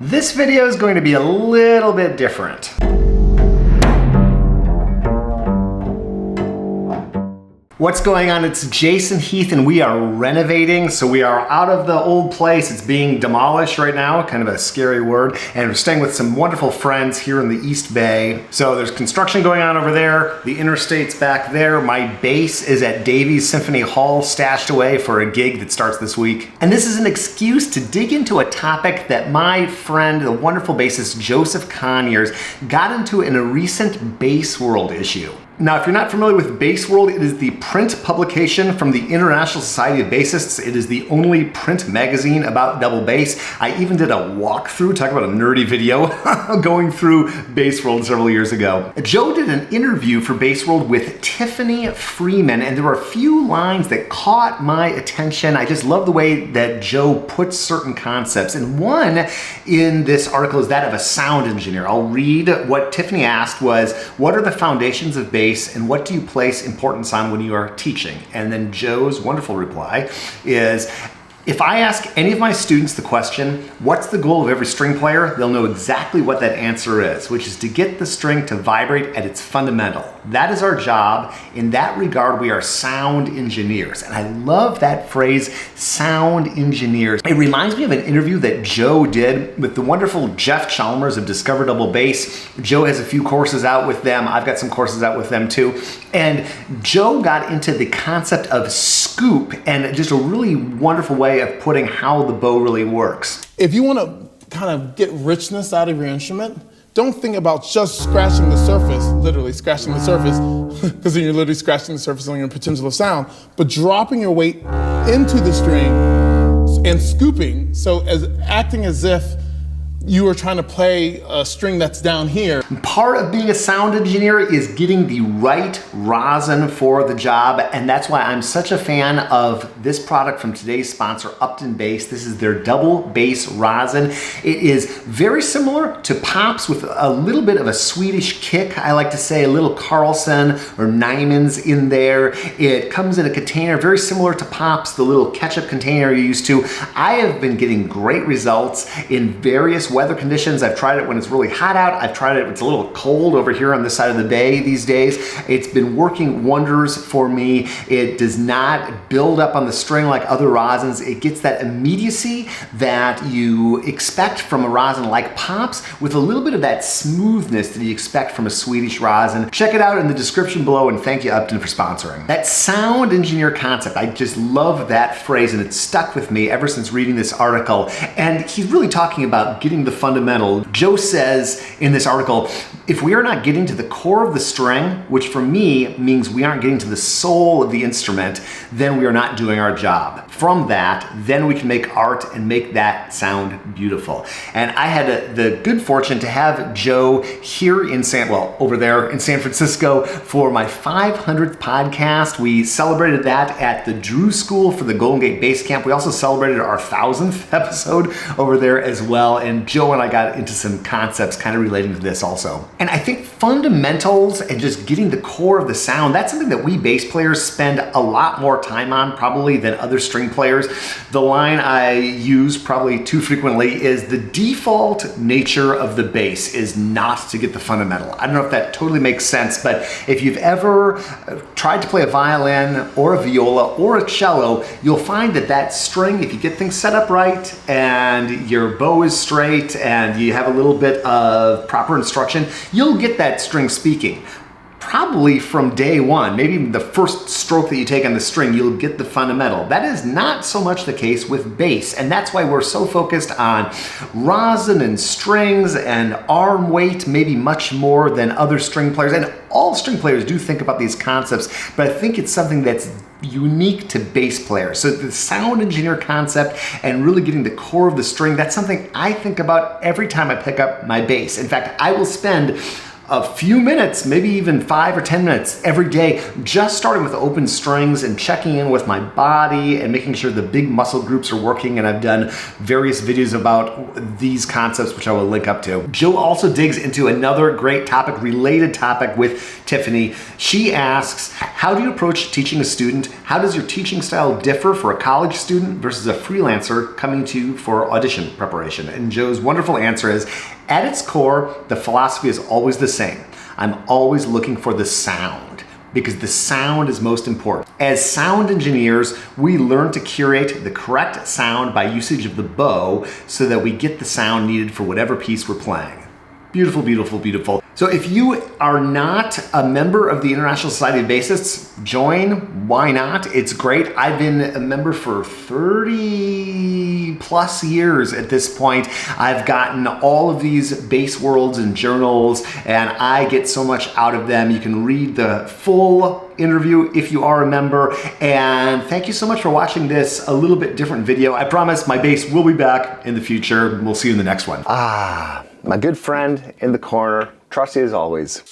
This video is going to be a little bit different. What's going on? It's Jason Heath and we are renovating. So we are out of the old place. It's being demolished right now, kind of a scary word. And we're staying with some wonderful friends here in the East Bay. So there's construction going on over there. The interstate's back there. My bass is at Davies Symphony Hall stashed away for a gig that starts this week. And this is an excuse to dig into a topic that my friend, the wonderful bassist Joseph Conyers, got into in a recent Bass World issue. Now, if you're not familiar with Bass World, it is the print publication from the International Society of Bassists. It is the only print magazine about double bass. I even did a walkthrough, talk about a nerdy video, going through Bass World several years ago. Joe did an interview for Bass World with Tiffany Freeman, and there were a few lines that caught my attention. I just love the way that Joe puts certain concepts. And one in this article is that of a sound engineer. I'll read what Tiffany asked was, what are the foundations of bass? And what do you place importance on when you are teaching? And then Joe's wonderful reply is, if I ask any of my students the question, what's the goal of every string player? They'll know exactly what that answer is, which is to get the string to vibrate at its fundamental. That is our job. In that regard, we are sound engineers. And I love that phrase, sound engineers. It reminds me of an interview that Joe did with the wonderful Jeff Chalmers of Discover Double Bass. Joe has a few courses out with them. I've got some courses out with them too. And Joe got into the concept of scoop and just a really wonderful way of putting how the bow really works. If you want to kind of get richness out of your instrument, don't think about just scratching the surface, literally scratching the surface, because then you're literally scratching the surface on your potential of sound, but dropping your weight into the string and scooping, so acting as if you are trying to play a string that's down here. Part of being a sound engineer is getting the right rosin for the job, and that's why I'm such a fan of this product from today's sponsor, Upton Bass. This is their double bass rosin. It is very similar to Pops with a little bit of a Swedish kick. I like to say a little Carlson or Nyman's in there. It comes in a container very similar to Pops, the little ketchup container you're used to. I have been getting great results in various weather conditions. I've tried it when it's really hot out. I've tried it when it's a little cold over here on this side of the bay these days. It's been working wonders for me. It does not build up on the string like other rosins. It gets that immediacy that you expect from a rosin like Pops with a little bit of that smoothness that you expect from a Swedish rosin. Check it out in the description below, and thank you, Upton, for sponsoring. That sound engineer concept, I just love that phrase, and it's stuck with me ever since reading this article. And he's really talking about getting the fundamental. Joe says in this article, if we are not getting to the core of the string, which for me means we aren't getting to the soul of the instrument, then we are not doing our job. From that, then we can make art and make that sound beautiful. And I had the good fortune to have Joe here in over there in San Francisco for my 500th podcast. We celebrated that at the Drew School for the Golden Gate Bass Camp. We also celebrated our 1000th episode over there as well. And Joe and I got into some concepts kind of relating to this also. And I think fundamentals and just getting the core of the sound, that's something that we bass players spend a lot more time on probably than other string players. The line I use probably too frequently is the default nature of the bass is not to get the fundamental. I don't know if that totally makes sense, but if you've ever tried to play a violin or a viola or a cello, you'll find that that string, if you get things set up right and your bow is straight and you have a little bit of proper instruction, you'll get that string speaking. Probably from day one, maybe even the first stroke that you take on the string, you'll get the fundamental. That is not so much the case with bass, and that's why we're so focused on rosin and strings and arm weight, maybe much more than other string players. And all string players do think about these concepts, but I think it's something that's unique to bass players. So the sound engineer concept and really getting the core of the string, that's something I think about every time I pick up my bass. In fact, I will spend a few minutes, maybe even 5 or 10 minutes every day, just starting with open strings and checking in with my body and making sure the big muscle groups are working. And I've done various videos about these concepts, which I will link up to. Jill also digs into another great topic, related topic with Tiffany. She asks, how do you approach teaching a student? How does your teaching style differ for a college student versus a freelancer coming to you for audition preparation? And Joe's wonderful answer is, at its core, the philosophy is always the same. I'm always looking for the sound, because the sound is most important. As sound engineers, we learn to curate the correct sound by usage of the bow so that we get the sound needed for whatever piece we're playing. Beautiful, beautiful, beautiful. So if you are not a member of the International Society of Bassists, join. Why not? It's great. I've been a member for 30 plus years at this point. I've gotten all of these bass worlds and journals, and I get so much out of them. You can read the full interview if you are a member. And thank you so much for watching this a little bit different video. I promise my bass will be back in the future. We'll see you in the next one. My good friend in the corner, trusty as always.